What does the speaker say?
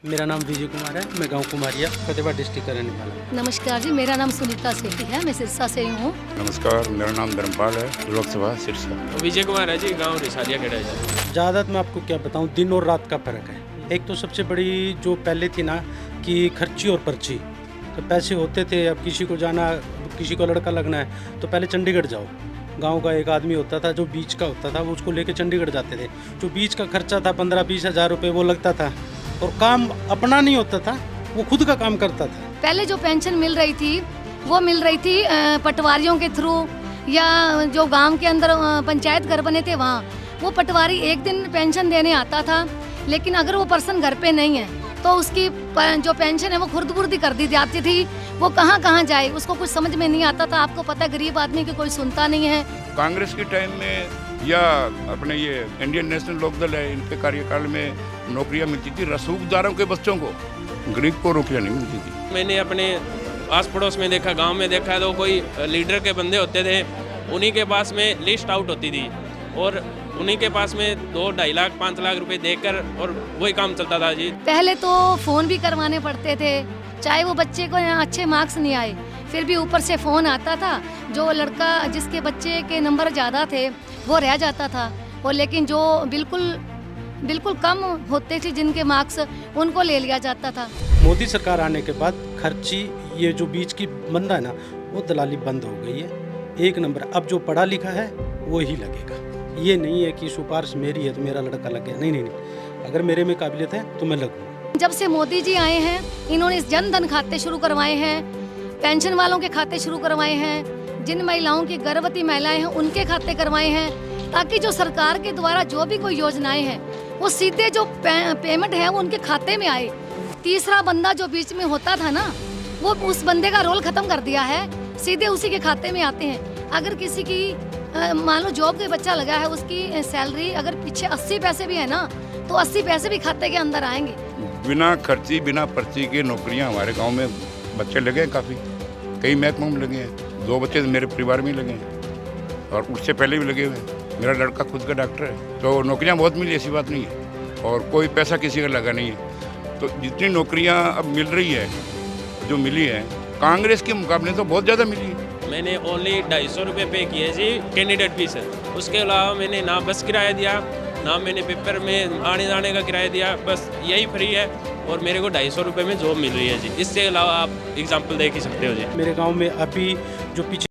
मेरा नाम विजय कुमार है। मैं गांव कुमारिया फतेहाबाद डिस्ट्रिक्ट का रहने वाला हूँ। नमस्कार जी, मेरा नाम सुनीता सेठी है, मैं सिरसा से हूँ। नमस्कार, मेरा नाम धर्मपाल है, लोकसभा सिरसा। विजय कुमार है जी, गांव रिसालिया खेड़ा है। ज़्यादा मैं आपको क्या बताऊँ, दिन और रात का फ़र्क है। एक तो सबसे बड़ी जो पहले थी ना कि खर्ची और पर्ची, तो पैसे होते थे। अब किसी को जाना, किसी को लड़का लगना है तो पहले चंडीगढ़ जाओ। गांव का एक आदमी होता था जो बीच का होता था, वो उसको लेके चंडीगढ़ जाते थे। जो बीच का खर्चा था 15-20 हज़ार रुपये वो लगता था, और काम अपना नहीं होता था, वो खुद का काम करता था। पहले जो पेंशन मिल रही थी वो मिल रही थी पटवारियों के थ्रू, या जो गांव के अंदर पंचायत घर बने थे वहाँ वो पटवारी एक दिन पेंशन देने आता था। लेकिन अगर वो पर्सन घर पे नहीं है तो उसकी जो पेंशन है वो खुर्द-बुर्दी कर दी जाती थी। वो कहाँ कहाँ जाए, उसको कुछ समझ में नहीं आता था। आपको पता है, गरीब आदमी की कोई सुनता नहीं है। कांग्रेस के टाइम में या अपने ये इंडियन नेशनल लोकदल है, इनके कार्यकाल में नौकरियां मिलती थी रसूखदारों के बच्चों को, गरीब को नौकरियां नहीं मिलती थी। मैंने अपने आस पड़ोस में देखा, गांव में देखा, तो कोई लीडर के बंदे होते थे, उन्हीं के पास में लिस्ट आउट होती थी और उन्हीं के पास में 2-2.5 लाख 5 लाख रुपए देकर और वही काम चलता था जी। पहले तो फ़ोन भी करवाने पड़ते थे, चाहे वो बच्चे को अच्छे मार्क्स नहीं आए फिर भी ऊपर से फ़ोन आता था। जो लड़का जिसके बच्चे के नंबर ज़्यादा थे वो रह जाता था, और लेकिन जो बिल्कुल कम होते थे जिनके मार्क्स, उनको ले लिया जाता था। मोदी सरकार आने के बाद खर्ची, ये जो बीच की बंदा है ना, वो दलाली बंद हो गई है। एक नंबर अब जो पढ़ा लिखा है वो ही लगेगा। ये नहीं है कि सिफारिश मेरी है तो मेरा लड़का लग गया, नहीं। अगर मेरे में काबिलियत है तो मैं लगूँ। जब से मोदी जी आए हैं, इन्होंने जन धन खाते शुरू करवाए हैं, पेंशन वालों के खाते शुरू करवाए हैं, जिन महिलाओं की गर्भवती महिलाएं हैं उनके खाते करवाए हैं, ताकि जो सरकार के द्वारा जो भी कोई योजनाएं हैं वो सीधे जो पेमेंट है वो उनके खाते में आए। तीसरा बंदा जो बीच में होता था ना, वो उस बंदे का रोल खत्म कर दिया है, सीधे उसी के खाते में आते हैं। अगर किसी की मान लो जॉब के बच्चा लगा है, उसकी सैलरी अगर पीछे 80 पैसे भी है ना, तो 80 पैसे भी खाते के अंदर आएंगे। बिना खर्ची बिना पर्ची की नौकरियां हमारे गांव में बच्चे लगे हैं काफ़ी, कई महकमों में लगे हैं। 2 बच्चे मेरे परिवार में ही लगे हैं और उससे पहले भी लगे हुए हैं। मेरा लड़का खुद का डॉक्टर है, तो नौकरियां बहुत मिली, ऐसी बात नहीं है, और कोई पैसा किसी का लगा नहीं है। तो जितनी नौकरियां अब मिल रही है, जो मिली है, कांग्रेस के मुकाबले तो बहुत ज़्यादा मिली है। मैंने ओनली 250 रुपये पे किए जी कैंडिडेट फीस है। उसके अलावा मैंने ना बस किराया दिया, ना मैंने पेपर में आने जाने का किराया दिया, बस यही फ्री है और मेरे को 250 रुपये में जॉब मिल रही है जी। इससे अलावा आप एग्जाम्पल देख ही सकते हो जी। मेरे गाँव में अभी जो पीछे